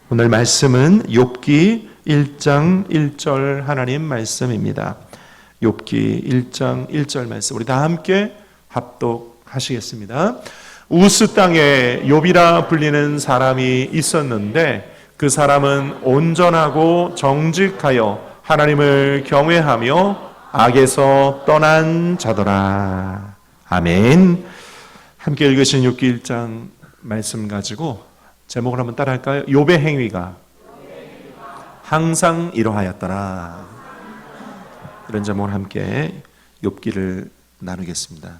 오늘 말씀은 욥기 1장 1절 하나님 말씀입니다. 욥기 1장 1절 말씀 우리 다 함께 합독하시겠습니다. 우스 땅에 욥이라 불리는 사람이 있었는데 그 사람은 온전하고 정직하여 하나님을 경외하며 악에서 떠난 자더라. 아멘. 함께 읽으신 욥기 1장 말씀 가지고 제목을 한번 따라할까요? 욥의 행위가 항상 이러하였더라. 이런 제목을 함께 욥기를 나누겠습니다.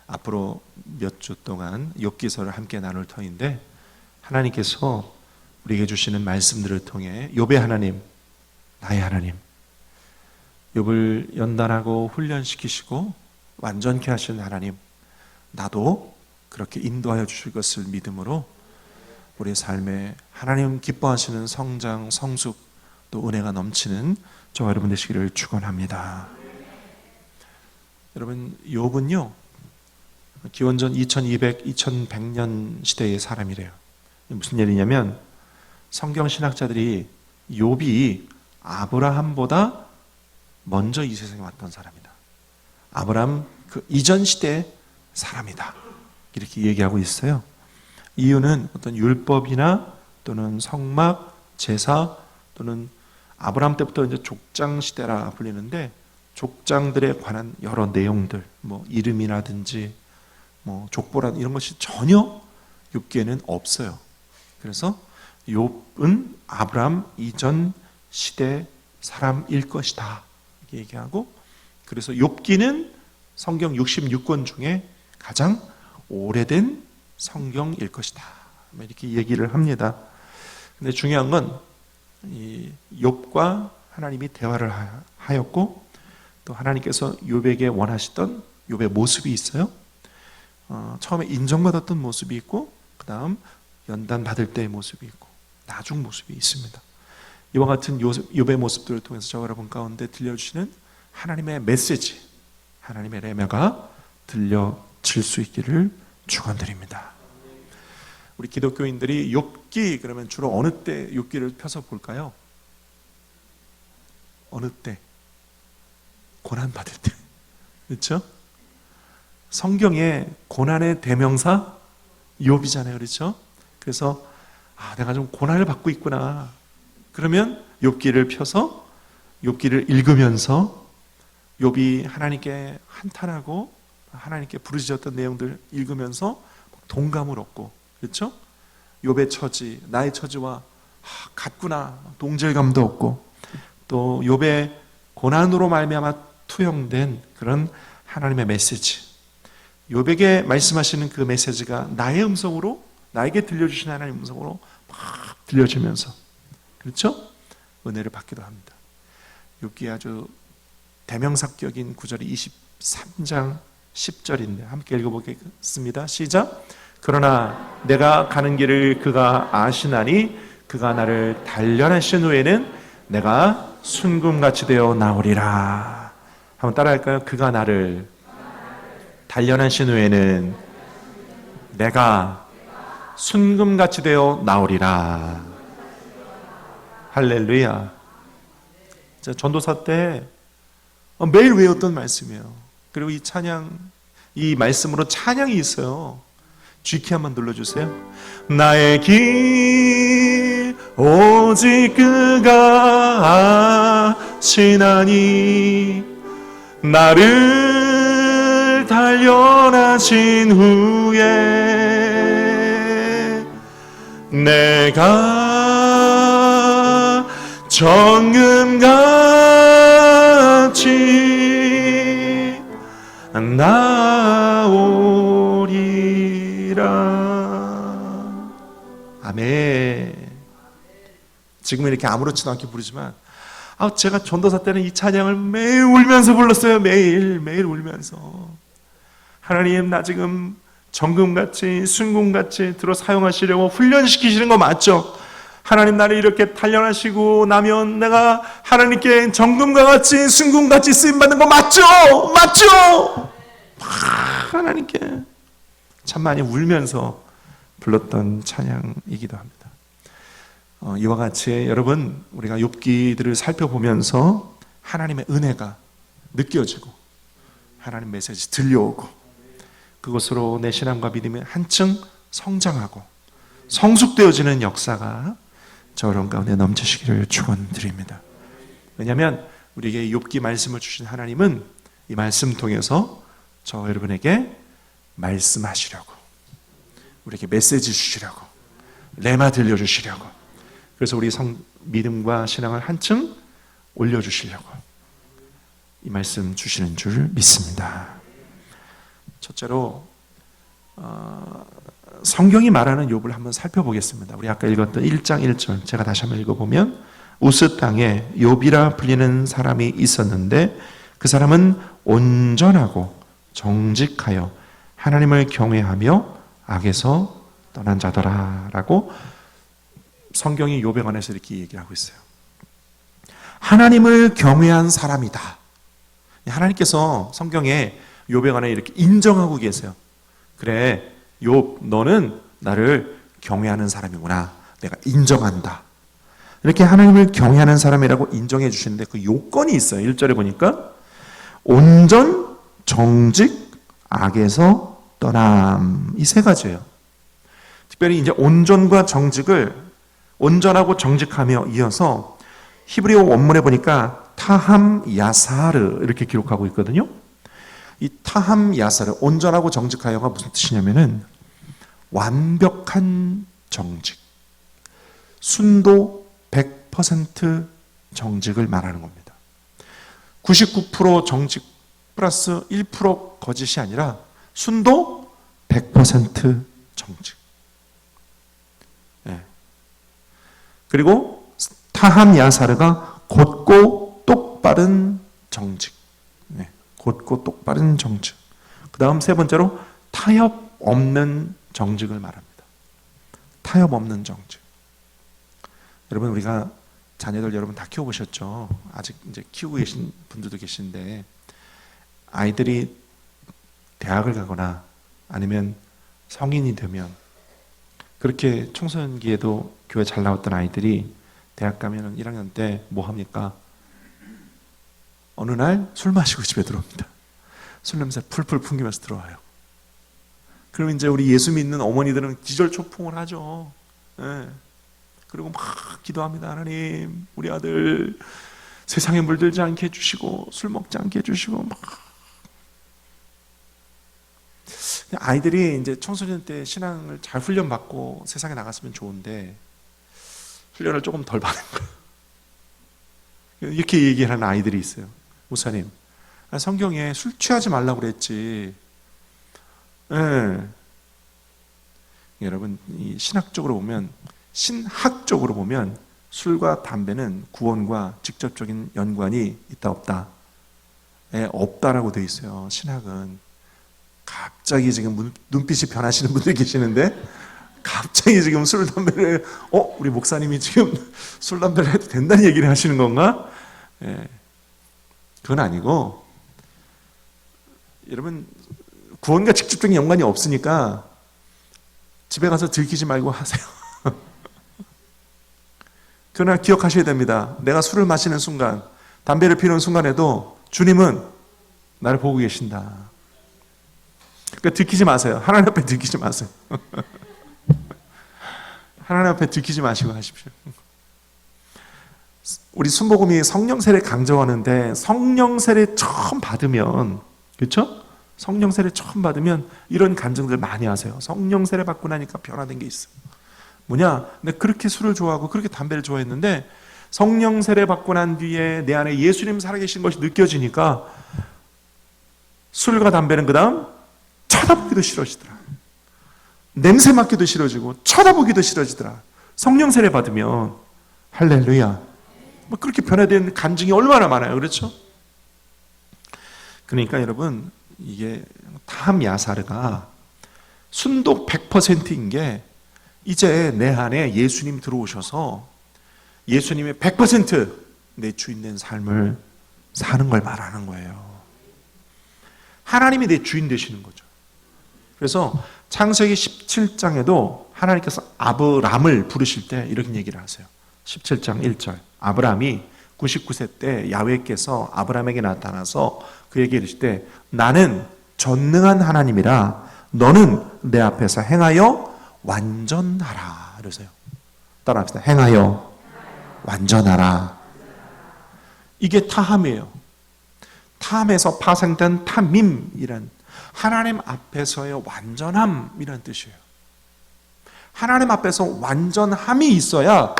앞으로 몇 주 동안 욥기서를 함께 나눌 터인데 하나님께서 우리에게 주시는 말씀들을 통해 욥의 하나님, 나의 하나님, 욥을 연단하고 훈련시키시고 완전케 하시는 하나님, 나도 그렇게 인도하여 주실 것을 믿음으로 우리의 삶에 하나님 기뻐하시는 성장, 성숙, 또 은혜가 넘치는 저와 여러분 되시기를 축원합니다. 여러분, 욥은요 기원전 2200, 2100년 시대의 사람이래요. 무슨 얘기냐면 성경 신학자들이 욥이 아브라함보다 먼저 이 세상에 왔던 사람이다. 아브라함 그 이전 시대의 사람이다. 이렇게 얘기하고 있어요. 이유는 어떤 율법이나 또는 성막, 제사 또는 아브라함 때부터 이제 족장 시대라 불리는데 족장들에 관한 여러 내용들, 뭐 이름이라든지 뭐 족보라든지 이런 것이 전혀 욥기에는 없어요. 그래서 욥은 아브라함 이전 시대 사람일 것이다 이렇게 얘기하고, 그래서 욥기는 성경 66권 중에 가장 오래된 성경일 것이다 이렇게 얘기를 합니다. 근데 중요한 건 이 욥과 하나님이 대화를 하였고 또 하나님께서 욥에게 원하시던 욥의 모습이 있어요. 처음에 인정받았던 모습이 있고 그 다음 연단 받을 때의 모습이 있고 나중 모습이 있습니다. 이와 같은 욥의 모습들을 통해서 저 여러분 가운데 들려주시는 하나님의 메시지, 하나님의 레메가 들려질 수 있기를 축원드립니다. 우리 기독교인들이 욥기 그러면 주로 어느 때 욥기를 펴서 볼까요? 어느 때? 고난 받을 때. 그렇죠? 성경의 고난의 대명사 욥이잖아요. 그렇죠? 그래서 내가 좀 고난을 받고 있구나. 그러면 욥기를 펴서 욥기를 읽으면서 욥이 하나님께 한탄하고 하나님께 부르짖었던 내용들 읽으면서 동감을 얻고, 그렇죠? 욥의 처지, 나의 처지와 같구나 동질감도 얻고, 또 욥의 고난으로 말미암아 투영된 그런 하나님의 메시지, 욥에게 말씀하시는 그 메시지가 나의 음성으로, 나에게 들려주신 하나님의 음성으로 막 들려지면서, 그렇죠? 은혜를 받기도 합니다. 욥기의 아주 대명사격인 구절이 23장 10절인데 함께 읽어보겠습니다. 시작. 그러나 내가 가는 길을 그가 아시나니 그가 나를 단련하신 후에는 내가 순금같이 되어 나오리라. 한번 따라할까요? 그가 나를 단련하신 후에는 내가 순금같이 되어 나오리라. 할렐루야. 전도사 때 매일 외웠던 말씀이에요. 그리고 이 찬양, 이 말씀으로 찬양이 있어요. G키 한번 눌러주세요. 나의 길 오직 그가 아시나니 나를 단련하신 후에 내가 정금같이 나오리라. 아멘. 지금은 이렇게 아무렇지도 않게 부르지만 제가 전도사 때는 이 찬양을 매일 울면서 불렀어요. 매일 울면서 하나님, 나 지금 정금같이 순금같이 들어 사용하시려고 훈련시키시는 거 맞죠? 하나님, 나를 이렇게 단련하시고 나면 내가 하나님께 정금과 같이 순금같이 쓰임받는 거 맞죠? 하나님께 참 많이 울면서 불렀던 찬양이기도 합니다. 이와 같이 여러분 우리가 욥기들을 살펴보면서 하나님의 은혜가 느껴지고 하나님 메시지 들려오고 그것으로 내 신앙과 믿음이 한층 성장하고 성숙되어지는 역사가 저 여러분 가운데 넘치시기를 축원드립니다. 왜냐하면 우리에게 욥기 말씀을 주신 하나님은 이 말씀 통해서 저 여러분에게 말씀하시려고, 우리에게 메시지 주시려고, 레마 들려주시려고, 그래서 우리 믿음과 신앙을 한층 올려주시려고 이 말씀 주시는 줄 믿습니다. 첫째로 성경이 말하는 욥을 한번 살펴보겠습니다. 우리 아까 읽었던 1장 1절 제가 다시 한번 읽어보면, 우스 땅에 욥이라 불리는 사람이 있었는데 그 사람은 온전하고 정직하여 하나님을 경외하며 악에서 떠난 자더라 라고 성경이 욥에 관해서 이렇게 얘기를 하고 있어요. 하나님을 경외한 사람이다. 하나님께서 성경에 욥에 관해 이렇게 인정하고 계세요. 그래, 욥 너는 나를 경외하는 사람이구나. 내가 인정한다. 이렇게 하나님을 경외하는 사람이라고 인정해 주시는데 그 요건이 있어요. 1절에 보니까 온전, 정직, 악에서 떠남, 이 세 가지예요. 특별히 이제 온전과 정직을 온전하고 정직하며 이어서 히브리어 원문에 보니까 타함 야사르 이렇게 기록하고 있거든요. 이 타함 야사르, 온전하고 정직하여가 무슨 뜻이냐면은 완벽한 정직, 순도 100% 정직을 말하는 겁니다. 99% 정직 플러스 1% 거짓이 아니라 순도 100% 정직. 네. 그리고 타함 야사르가 곧고 똑바른 정직. 네. 곧고 똑바른 정직. 그 다음 세 번째로 타협 없는 정직을 말합니다. 타협 없는 정직. 여러분 우리가 자녀들 여러분 다 키워보셨죠? 아직 이제 키우고 계신 분들도 계신데 아이들이 대학을 가거나 아니면 성인이 되면 그렇게 청소년기에도 교회 잘 나왔던 아이들이 대학 가면 1학년 때 뭐 합니까? 어느 날 술 마시고 집에 들어옵니다. 술 냄새 풀풀 풍기면서 들어와요. 그러면 이제 우리 예수 믿는 어머니들은 기절초풍을 하죠. 네. 그리고 막 기도합니다. 하나님, 우리 아들 세상에 물들지 않게 해주시고 술 먹지 않게 해주시고 막. 아이들이 이제 청소년 때 신앙을 잘 훈련받고 세상에 나갔으면 좋은데 훈련을 조금 덜 받은 거예요. 이렇게 얘기하는 아이들이 있어요. 목사님, 성경에 술 취하지 말라고 그랬지. 네. 여러분, 이 신학적으로 보면, 신학적으로 보면 술과 담배는 구원과 직접적인 연관이 있다 없다? 네, 없다라고 되어 있어요. 신학은. 갑자기 지금 눈빛이 변하시는 분들이 계시는데 갑자기 지금 술, 담배를 우리 목사님이 지금 술, 담배를 해도 된다는 얘기를 하시는 건가? 네. 그건 아니고 여러분 구원과 직접적인 연관이 없으니까 집에 가서 들키지 말고 하세요. 그러나 기억하셔야 됩니다. 내가 술을 마시는 순간, 담배를 피우는 순간에도 주님은 나를 보고 계신다. 그러니까 들키지 마세요. 하나님 앞에 들키지 마세요. 하나님 앞에 들키지 마시고 하십시오. 우리 순복음이 성령 세례 강조하는데 성령 세례 처음 받으면, 그렇죠? 성령 세례 처음 받으면 이런 간증들 많이 하세요. 성령 세례 받고 나니까 변화된 게 있어요. 뭐냐? 내가 그렇게 술을 좋아하고 그렇게 담배를 좋아했는데 성령 세례 받고 난 뒤에 내 안에 예수님 살아계신 것이 느껴지니까 술과 담배는 그 다음 쳐다보기도 싫어지더라. 냄새 맡기도 싫어지고 쳐다보기도 싫어지더라. 성령 세례 받으면. 할렐루야. 뭐 그렇게 변화된 간증이 얼마나 많아요. 그렇죠? 그러니까 여러분 이게 탐 야사르가 순도 100%인 게 이제 내 안에 예수님 들어오셔서 예수님의 100% 내 주인 된 삶을 사는 걸 말하는 거예요. 하나님이 내 주인 되시는 거죠. 그래서 창세기 17장에도 하나님께서 아브람을 부르실 때 이런 얘기를 하세요. 17장 1절. 아브라함이 99세 때 야훼께서 아브라함에게 나타나서 그에게 이르시되 나는 전능한 하나님이라 너는 내 앞에서 행하여 완전하라. 그러세요. 따라합시다. 행하여 완전하라. 이게 타함이에요. 타함에서 파생된 타밈이란 하나님 앞에서의 완전함이란 뜻이에요. 하나님 앞에서 완전함이 있어야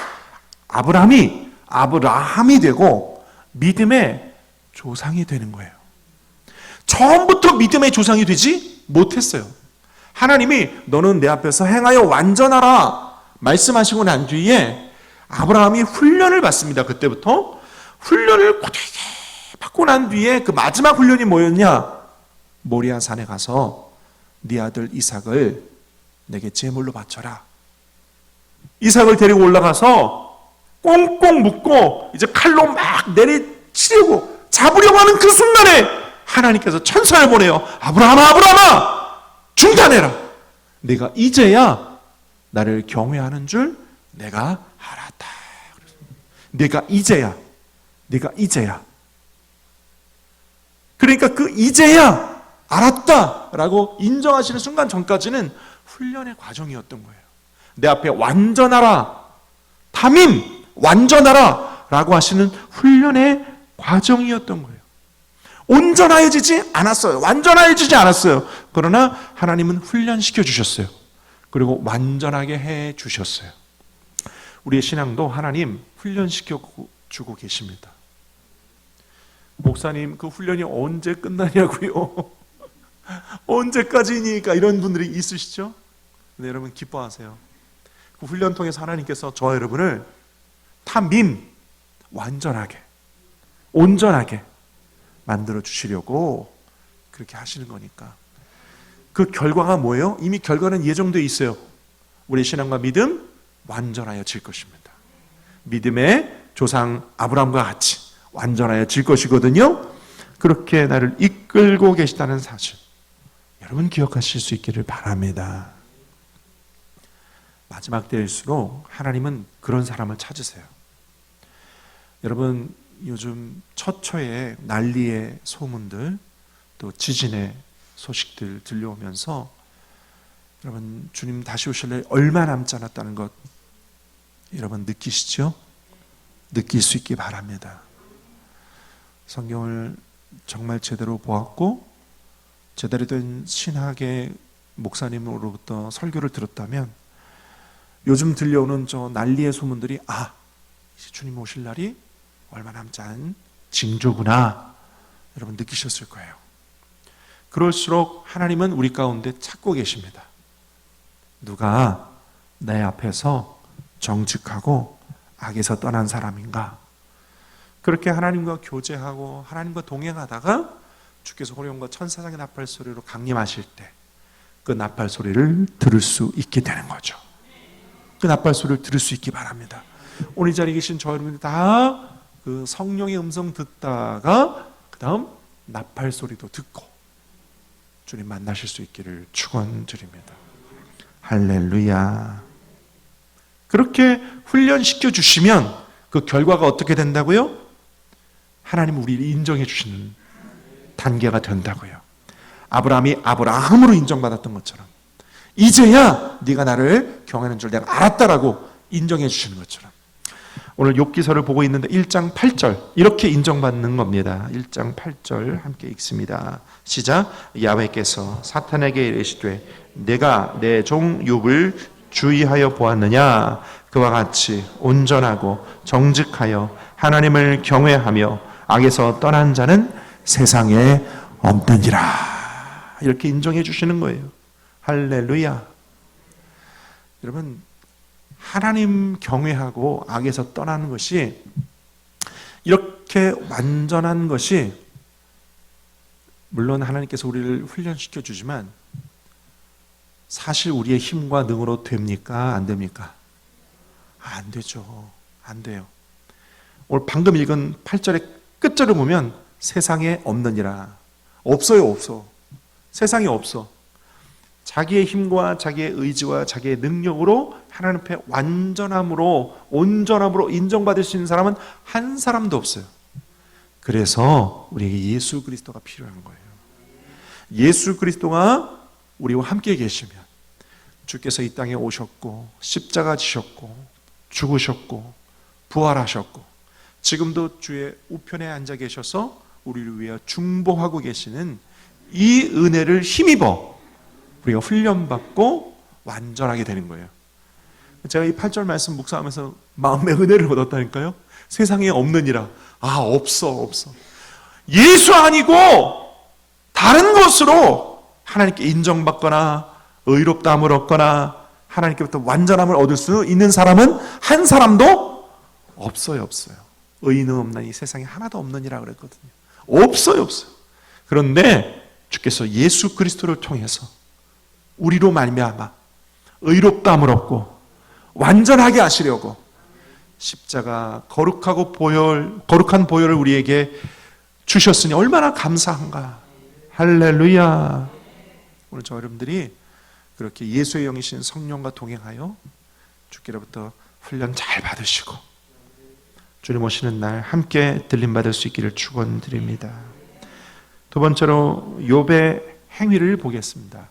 아브라함이 되고 믿음의 조상이 되는 거예요. 처음부터 믿음의 조상이 되지 못했어요. 하나님이 너는 내 앞에서 행하여 완전하라 말씀하시고 난 뒤에 아브라함이 훈련을 받습니다. 그때부터 훈련을 고되게 받고 난 뒤에 그 마지막 훈련이 뭐였냐? 모리아 산에 가서 네 아들 이삭을 내게 제물로 바쳐라. 이삭을 데리고 올라가서 꽁꽁 묶고 이제 칼로 막 내리치려고 잡으려고 하는 그 순간에 하나님께서 천사를 보내요. 아브라함아 중단해라. 내가 이제야 나를 경외하는 줄 내가 알았다. 내가 이제야. 그러니까 그 이제야 알았다라고 인정하시는 순간 전까지는 훈련의 과정이었던 거예요. 내 앞에 완전하라, 담임 완전하라 라고 하시는 훈련의 과정이었던 거예요. 온전하여지지 않았어요. 완전하여지지 않았어요. 그러나 하나님은 훈련시켜 주셨어요. 그리고 완전하게 해 주셨어요. 우리의 신앙도 하나님 훈련시켜 주고 계십니다. 목사님, 그 훈련이 언제 끝나냐고요? 언제까지니까 이런 분들이 있으시죠? 근데 여러분 기뻐하세요. 그 훈련 통해서 하나님께서 저와 여러분을 탐임 완전하게, 온전하게 만들어 주시려고 그렇게 하시는 거니까. 그 결과가 뭐예요? 이미 결과는 예정되어 있어요. 우리 신앙과 믿음 완전하여질 것입니다. 믿음의 조상 아브라함과 같이 완전하여질 것이거든요. 그렇게 나를 이끌고 계시다는 사실 여러분 기억하실 수 있기를 바랍니다. 마지막 때일수록 하나님은 그런 사람을 찾으세요. 여러분 요즘 처처의 난리의 소문들 또 지진의 소식들 들려오면서 여러분 주님 다시 오실 날 얼마 남지 않았다는 것 여러분 느끼시죠? 느낄 수 있기 바랍니다. 성경을 정말 제대로 보았고 제대로 된 신학의 목사님으로부터 설교를 들었다면 요즘 들려오는 저 난리의 소문들이 이제 주님 오실 날이 얼마 남지 않은 징조구나 여러분 느끼셨을 거예요. 그럴수록 하나님은 우리 가운데 찾고 계십니다. 누가 내 앞에서 정직하고 악에서 떠난 사람인가? 그렇게 하나님과 교제하고 하나님과 동행하다가 주께서 호령과 천사장의 나팔 소리로 강림하실 때 그 나팔 소리를 들을 수 있게 되는 거죠. 그 나팔 소리를 들을 수 있기 바랍니다. 오늘 이 자리에 계신 저 여러분들 다 그 성령의 음성 듣다가 그 다음 나팔 소리도 듣고 주님 만나실 수 있기를 축원드립니다. 할렐루야. 그렇게 훈련시켜 주시면 그 결과가 어떻게 된다고요? 하나님 우리를 인정해 주시는 단계가 된다고요. 아브라함이 아브라함으로 인정받았던 것처럼 이제야 네가 나를 경외하는 줄 내가 알았다라고 인정해 주시는 것처럼 오늘 욥기서를 보고 있는데 1장 8절 이렇게 인정받는 겁니다. 1장 8절 함께 읽습니다. 시작. 야훼께서 사탄에게 이르시되 내가 내 종 욥을 주의하여 보았느냐? 그와 같이 온전하고 정직하여 하나님을 경외하며 악에서 떠난 자는 세상에 없느니라. 이렇게 인정해 주시는 거예요. 할렐루야. 여러분 하나님 경외하고 악에서 떠나는 것이 이렇게 완전한 것이 물론 하나님께서 우리를 훈련시켜 주지만 사실 우리의 힘과 능으로 됩니까? 안 됩니까? 안 되죠. 안 돼요. 오늘 방금 읽은 8절의 끝절을 보면 세상에 없느니라. 없어요, 없어. 세상에 없어. 자기의 힘과 자기의 의지와 자기의 능력으로 하나님 앞에 완전함으로 온전함으로 인정받을 수 있는 사람은 한 사람도 없어요. 그래서 우리에게 예수 그리스도가 필요한 거예요. 예수 그리스도가 우리와 함께 계시면, 주께서 이 땅에 오셨고 십자가 지셨고 죽으셨고 부활하셨고 지금도 주의 우편에 앉아 계셔서 우리를 위하여 중보하고 계시는 이 은혜를 힘입어 우리가 훈련받고 완전하게 되는 거예요. 제가 이 8절 말씀 묵상하면서 마음의 은혜를 얻었다니까요. 세상에 없느니라. 없어. 예수 아니고 다른 것으로 하나님께 인정받거나 의롭다함을 얻거나 하나님께부터 완전함을 얻을 수 있는 사람은 한 사람도 없어요. 의인은 없나니 이 세상에 하나도 없느니라 그랬거든요. 없어요. 그런데 주께서 예수 그리스도를 통해서 우리로 말미암아 의롭다함을 얻고 완전하게 하시려고 십자가 거룩한 보혈을 우리에게 주셨으니 얼마나 감사한가. 할렐루야. 오늘 저 여러분들이 그렇게 예수의 영이신 성령과 동행하여 주께로부터 훈련 잘 받으시고 주님 오시는 날 함께 들림받을 수 있기를 축원드립니다. 두 번째로 욥의 행위를 보겠습니다.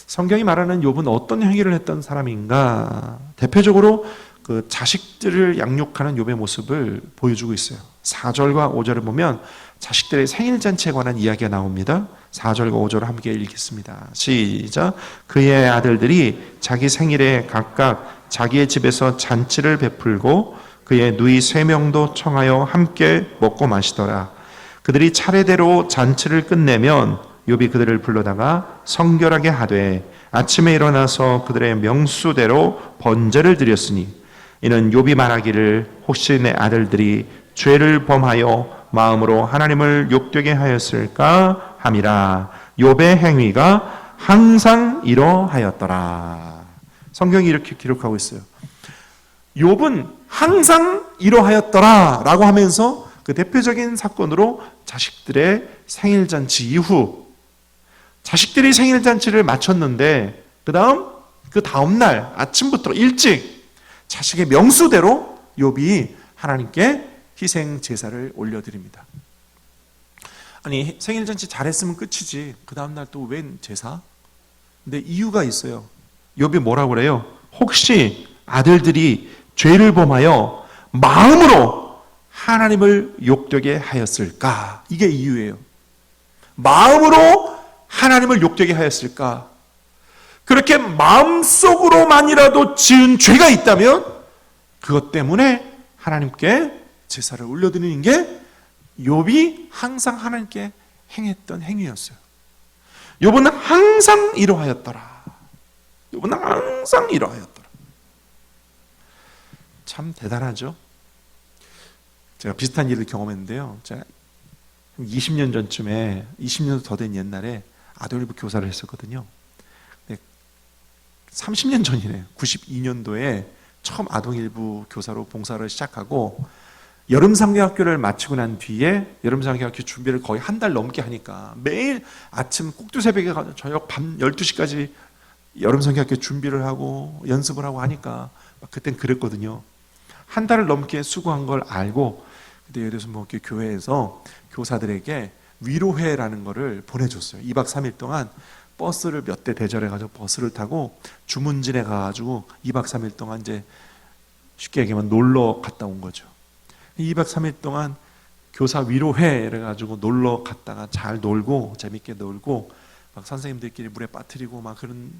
성경이 말하는 욥은 어떤 행위를 했던 사람인가? 대표적으로 그 자식들을 양육하는 욥의 모습을 보여주고 있어요. 4절과 5절을 보면 자식들의 생일잔치에 관한 이야기가 나옵니다. 4절과 5절을 함께 읽겠습니다. 시작. 그의 아들들이 자기 생일에 각각 자기의 집에서 잔치를 베풀고 그의 누이 3명도 청하여 함께 먹고 마시더라. 그들이 차례대로 잔치를 끝내면 욥이 그들을 불러다가 성결하게 하되 아침에 일어나서 그들의 명수대로 번제를 드렸으니 이는 욥이 말하기를 혹시 내 아들들이 죄를 범하여 마음으로 하나님을 욕되게 하였을까 함이라. 욥의 행위가 항상 이러하였더라. 성경이 이렇게 기록하고 있어요. 욥은 항상 이러하였더라 라고 하면서 그 대표적인 사건으로 자식들의 생일잔치 이후 자식들이 생일잔치를 마쳤는데 그 다음 날 아침부터 일찍 자식의 명수대로 욥이 하나님께 희생 제사를 올려드립니다. 아니 생일잔치 잘했으면 끝이지 그 다음날 또 웬 제사? 근데 이유가 있어요. 욥이 뭐라고 그래요? 혹시 아들들이 죄를 범하여 마음으로 하나님을 욕되게 하였을까? 이게 이유예요. 마음으로 하나님을 욕되게 하였을까? 그렇게 마음속으로만이라도 지은 죄가 있다면 그것 때문에 하나님께 제사를 올려드리는 게 욥이 항상 하나님께 행했던 행위였어요. 욥은 항상 이러하였더라. 욥은 항상 이러하였더라. 참 대단하죠. 제가 비슷한 일을 경험했는데요. 제가 20년 전쯤에 20년 더 된 옛날에 아동일부 교사를 했었거든요. 30년 전이네요. 92년도에 처음 아동일부 교사로 봉사를 시작하고 여름상계학교를 마치고 난 뒤에 여름상계학교 준비를 거의 한 달 넘게 하니까 매일 아침 꼭두새벽에 가서 저녁 밤 12시까지 여름상계학교 준비를 하고 연습을 하고 하니까 그땐 그랬거든요. 한 달을 넘게 수고한 걸 알고 그때 예를 들어서 뭐 교회에서 교사들에게 위로회라는 거를 보내줬어요. 2박 3일 동안 버스를 몇 대 대절해가지고 버스를 타고 주문진에 가가지고 2박 3일 동안 이제 쉽게 얘기하면 놀러 갔다 온 거죠. 2박 3일 동안 교사 위로회를 가지고 놀러 갔다가 잘 놀고 재밌게 놀고 막 선생님들끼리 물에 빠뜨리고 막 그런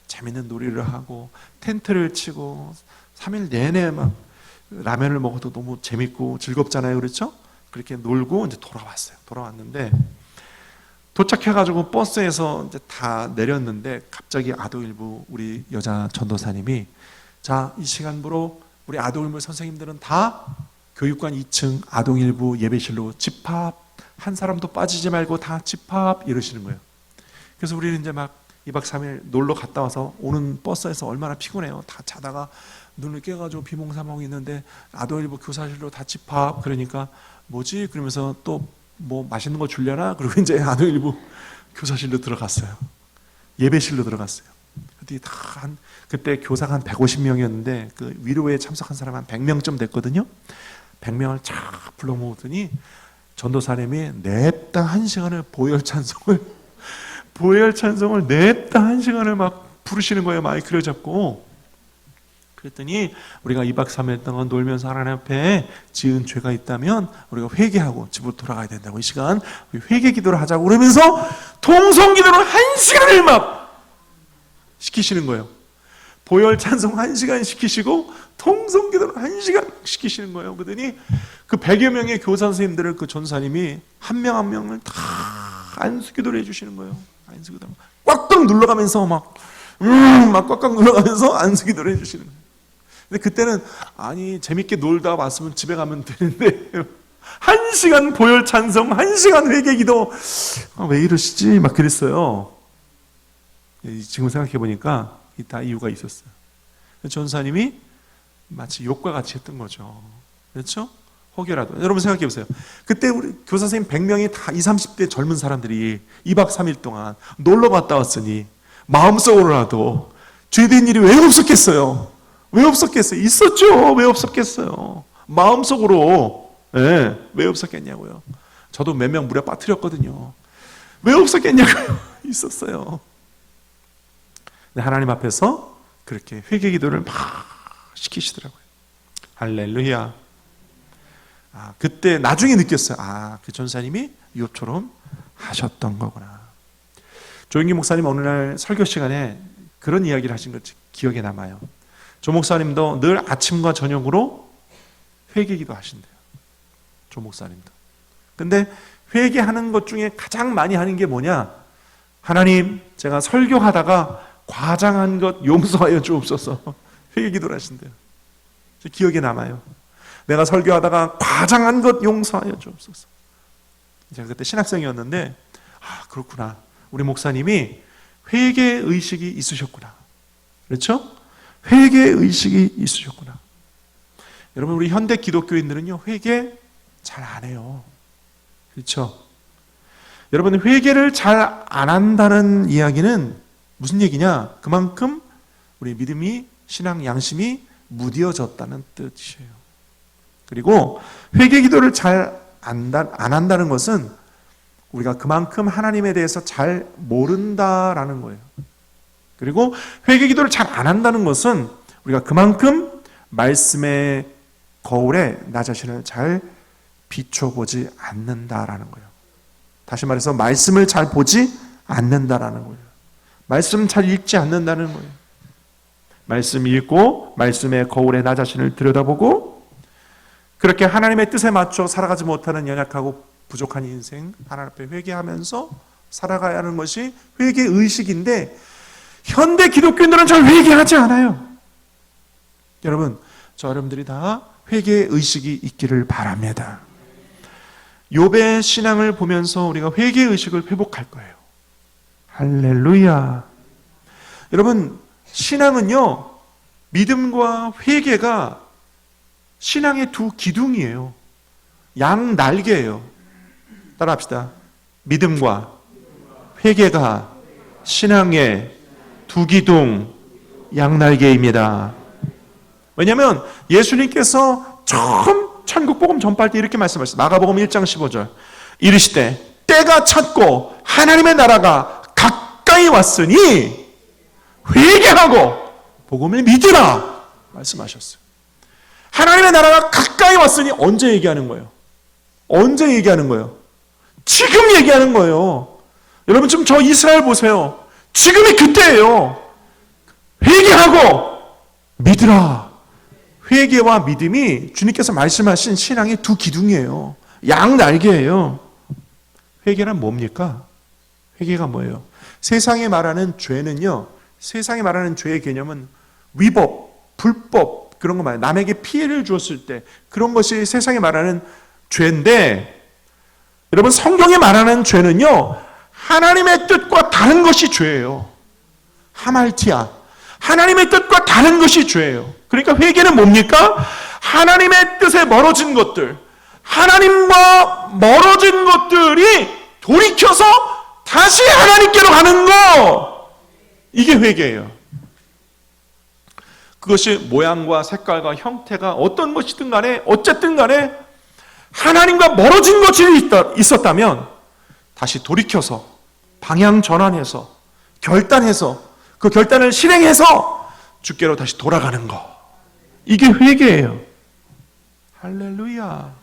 재밌는 놀이를 하고 텐트를 치고 3일 내내 막 라면을 먹어도 너무 재밌고 즐겁잖아요. 그렇죠? 그렇게 놀고 이제 돌아왔어요. 돌아왔는데 도착해가지고 버스에서 이제 다 내렸는데 갑자기 아동일부 우리 여자 전도사님이 자, 이 시간부로 우리 아동일부 선생님들은 다 교육관 2층 아동일부 예배실로 집합, 한 사람도 빠지지 말고 다 집합 이러시는 거예요. 그래서 우리는 이제 막 2박 3일 놀러 갔다 와서 오는 버스에서 얼마나 피곤해요. 다 자다가 눈을 깨가지고 비몽사몽 있는데 아동일부 교사실로 다 집합. 그러니까 뭐지? 그러면서 또 뭐 맛있는 거 주려나? 그리고 이제 아동일부 교사실로 들어갔어요. 예배실로 들어갔어요. 그때 교사가 한 150명이었는데 그 위로회에 참석한 사람 한 100명쯤 됐거든요. 100명을 쫙 불러 모으더니 전도사님이 냅다 1시간을 보혈 찬송을 냅다 1시간을 막 부르시는 거예요. 마이크를 잡고. 그랬더니 우리가 2박 3일 동안 놀면서 하나님 앞에 지은 죄가 있다면 우리가 회개하고 집으로 돌아가야 된다고, 이 시간 회개 기도를 하자고 그러면서 통성 기도를 1시간을 막 시키시는 거예요. 보혈 찬송 1시간 시키시고 통성 기도를 1시간 시키시는 거예요. 그러더니 그 100여 명의 교사 선생님들을 그 전사님이 한 명 한 명을 다 안수 기도를 해주시는 거예요. 안수 기도 꽉꽉 눌러가면서 막 꽉꽉 눌러가면서 안수 기도를 해주시는 거예요. 근데 그때는 아니 재밌게 놀다 왔으면 집에 가면 되는데 1시간 보혈 찬송, 1시간 회개 기도, 왜 이러시지? 막 그랬어요. 지금 생각해 보니까 다 이유가 있었어요. 전사님이 마치 욕과 같이 했던 거죠. 그렇죠? 혹여라도 여러분 생각해 보세요. 그때 우리 교사 선생님 100명이 다 20, 30대 젊은 사람들이 2박 3일 동안 놀러 갔다 왔으니 마음속으로라도 죄된 일이 왜 없었겠어요? 왜 없었겠어요? 있었죠. 왜 없었겠어요? 마음속으로. 왜 없었겠냐고요. 저도 몇 명 물에 빠뜨렸거든요. 왜 없었겠냐고요. 있었어요. 하나님 앞에서 그렇게 회개 기도를 막 시키시더라고요. 할렐루야. 그때 나중에 느꼈어요. 그 전사님이 욥처럼 하셨던 거구나. 조영기 목사님 어느 날 설교 시간에 그런 이야기를 하신 것 기억에 남아요. 조 목사님도 늘 아침과 저녁으로 회개 기도 하신대요. 조 목사님도. 근데 회개하는 것 중에 가장 많이 하는 게 뭐냐? 하나님, 제가 설교하다가 과장한 것 용서하여 주옵소서. 회개 기도를 하신대요. 저 기억에 남아요. 내가 설교하다가 과장한 것 용서하여 주옵소서. 제가 그때 신학생이었는데 그렇구나. 우리 목사님이 회개 의식이 있으셨구나. 그렇죠? 회개 의식이 있으셨구나. 여러분, 우리 현대 기독교인들은요, 회개 잘 안 해요. 그렇죠? 여러분, 회개를 잘 안 한다는 이야기는 무슨 얘기냐? 그만큼 우리 믿음이, 신앙 양심이 무뎌졌다는 뜻이에요. 그리고 회개 기도를 잘 안 한다는 것은 우리가 그만큼 하나님에 대해서 잘 모른다라는 거예요. 그리고 회개 기도를 잘 안 한다는 것은 우리가 그만큼 말씀의 거울에 나 자신을 잘 비춰보지 않는다라는 거예요. 다시 말해서 말씀을 잘 보지 않는다라는 거예요. 말씀 잘 읽지 않는다는 거예요. 말씀 읽고 말씀의 거울에 나 자신을 들여다보고 그렇게 하나님의 뜻에 맞춰 살아가지 못하는 연약하고 부족한 인생 하나님 앞에 회개하면서 살아가야 하는 것이 회개 의식인데 현대 기독교인들은 잘 회개하지 않아요. 여러분, 저 여러분들이 다 회개 의식이 있기를 바랍니다. 욥의 신앙을 보면서 우리가 회개 의식을 회복할 거예요. 할렐루야. 여러분, 신앙은요, 믿음과 회개가 신앙의 두 기둥이에요. 양 날개예요. 따라합시다. 믿음과 회개가 신앙의 두 기둥, 양 날개입니다. 왜냐하면 예수님께서 처음 천국복음 전파할 때 이렇게 말씀하셨어요. 마가복음 1장 15절. 이르시되 때가 찼고 하나님의 나라가 가까이 왔으니 회개하고 복음을 믿으라 말씀하셨어요. 하나님의 나라가 가까이 왔으니 언제 얘기하는 거예요? 언제 얘기하는 거예요? 지금 얘기하는 거예요. 여러분, 지금 저 이스라엘 보세요. 지금이 그때예요. 회개하고 믿으라. 회개와 믿음이 주님께서 말씀하신 신앙의 두 기둥이에요. 양 날개예요. 회개란 뭡니까? 회개가 뭐예요? 세상에 말하는 죄는요, 세상에 말하는 죄의 개념은 위법, 불법, 그런 거 말이에요. 남에게 피해를 주었을 때 그런 것이 세상에 말하는 죄인데, 여러분, 성경에 말하는 죄는요, 하나님의 뜻과 다른 것이 죄예요. 하말티아. 하나님의 뜻과 다른 것이 죄예요. 그러니까 회개는 뭡니까? 하나님의 뜻에 멀어진 것들, 하나님과 멀어진 것들이 돌이켜서 다시 하나님께로 가는 거. 이게 회개예요. 그것이 모양과 색깔과 형태가 어떤 것이든 간에 어쨌든 간에 하나님과 멀어진 것이 있었다면 다시 돌이켜서 방향 전환해서 결단해서 그 결단을 실행해서 주께로 다시 돌아가는 것. 이게 회개예요. 할렐루야.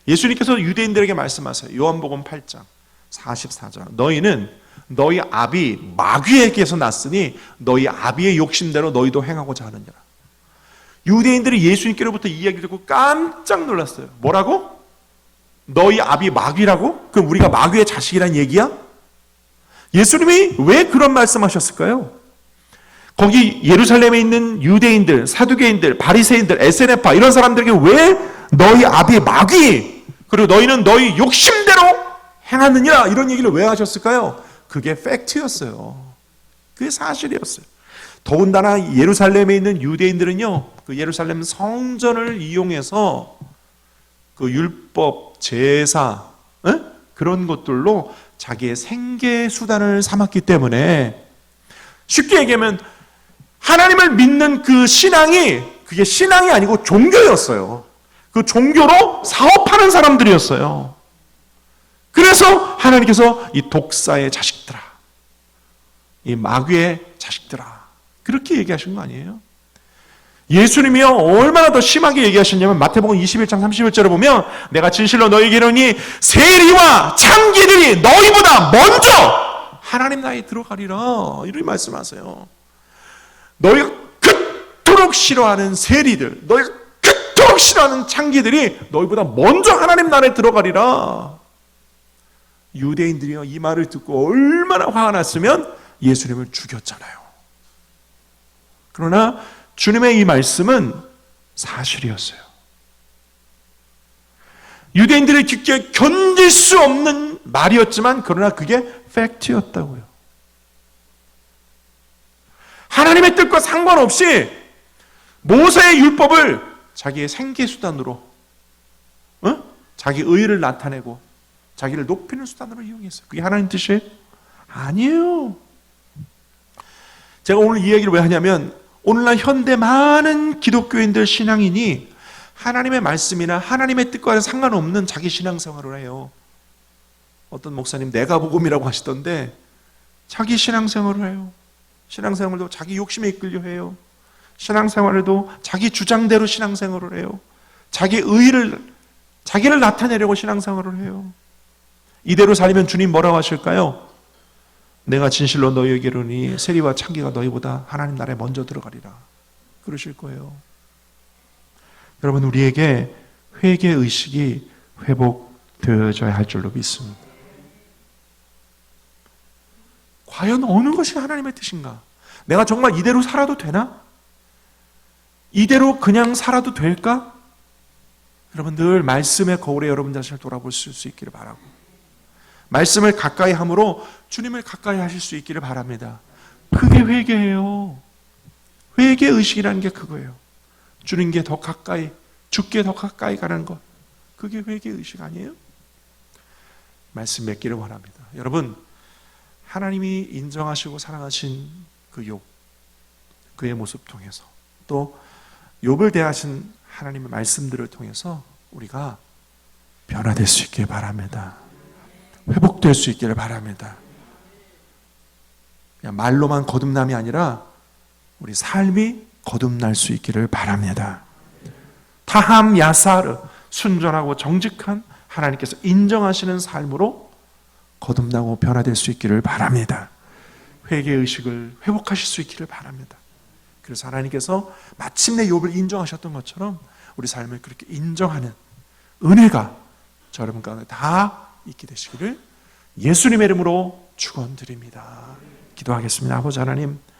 예수님께서 유대인들에게 말씀하세요. 요한복음 8장 44절. 너희는 너희 아비 마귀에게서 났으니 너희 아비의 욕심대로 너희도 행하고자 하느니라. 유대인들이 예수님께로부터 이 이야기를 듣고 깜짝 놀랐어요. 뭐라고? 너희 아비 마귀라고? 그럼 우리가 마귀의 자식이란 얘기야? 예수님이 왜 그런 말씀하셨을까요? 거기 예루살렘에 있는 유대인들, 사두개인들, 바리새인들, 에세네파 이런 사람들에게 왜 너희 아비 마귀 그리고 너희는 너희 욕심대로 행하느냐 이런 얘기를 왜 하셨을까요? 그게 팩트였어요. 그게 사실이었어요. 더군다나 예루살렘에 있는 유대인들은요, 그 예루살렘 성전을 이용해서 그 율법, 제사, 그런 것들로 자기의 생계 수단을 삼았기 때문에 쉽게 얘기하면 하나님을 믿는 그 신앙이 그게 신앙이 아니고 종교였어요. 그 종교로 사업하는 사람들이었어요. 그래서 하나님께서 이 독사의 자식들아, 이 마귀의 자식들아 그렇게 얘기하신 거 아니에요? 예수님이요 얼마나 더 심하게 얘기하셨냐면 마태복음 21장 31절에 보면 내가 진실로 너희에게 이르노니 세리와 창기들이 너희보다 먼저 하나님 나라에 들어가리라 이렇게 말씀하세요. 너희가 그토록 싫어하는 세리들, 너희가 그토록 싫어하는 창기들이 너희보다 먼저 하나님 나라에 들어가리라. 유대인들이요 이 말을 듣고 얼마나 화가 났으면 예수님을 죽였잖아요. 그러나 주님의 이 말씀은 사실이었어요. 유대인들이 깊게 견딜 수 없는 말이었지만 그러나 그게 팩트였다고요. 하나님의 뜻과 상관없이 모세의 율법을 자기의 생계수단으로 자기 의의를 나타내고 자기를 높이는 수단으로 이용했어요. 그게 하나님 뜻이에요? 아니에요. 제가 오늘 이 얘기를 왜 하냐면 오늘날 현대 많은 기독교인들 신앙인이 하나님의 말씀이나 하나님의 뜻과는 상관없는 자기 신앙생활을 해요. 어떤 목사님 내가 복음이라고 하시던데 자기 신앙생활을 해요. 신앙생활도 자기 욕심에 이끌려 해요. 신앙생활에도 자기 주장대로 신앙생활을 해요. 자기 자기를 나타내려고 신앙생활을 해요. 이대로 살면 주님 뭐라고 하실까요? 내가 진실로 너희에게 이르니 세리와 창기가 너희보다 하나님 나라에 먼저 들어가리라. 그러실 거예요. 여러분 우리에게 회개 의식이 회복되어져야 할 줄로 믿습니다. 과연 어느 것이 하나님의 뜻인가? 내가 정말 이대로 살아도 되나? 이대로 그냥 살아도 될까? 여러분 늘 말씀의 거울에 여러분 자신을 돌아볼 수 있기를 바라고 말씀을 가까이 함으로 주님을 가까이 하실 수 있기를 바랍니다. 그게 회개예요. 회개 의식이라는 게 그거예요. 주님께 더 가까이, 주께 더 가까이 가는 것. 그게 회개 의식 아니에요? 말씀 맺기를 원합니다. 여러분 하나님이 인정하시고 사랑하신 그 욥, 그의 모습 통해서 또 욥을 대하신 하나님의 말씀들을 통해서 우리가 변화될 수 있길 바랍니다. 회복될 수 있기를 바랍니다. 그냥 말로만 거듭남이 아니라 우리 삶이 거듭날 수 있기를 바랍니다. 타함 야사르, 순전하고 정직한 하나님께서 인정하시는 삶으로 거듭나고 변화될 수 있기를 바랍니다. 회개의식을 회복하실 수 있기를 바랍니다. 그래서 하나님께서 마침내 욥을 인정하셨던 것처럼 우리 삶을 그렇게 인정하는 은혜가 저 여러분 가운데 다 있게 되시기를 예수님의 이름으로 축원드립니다. 기도하겠습니다. 아버지 하나님,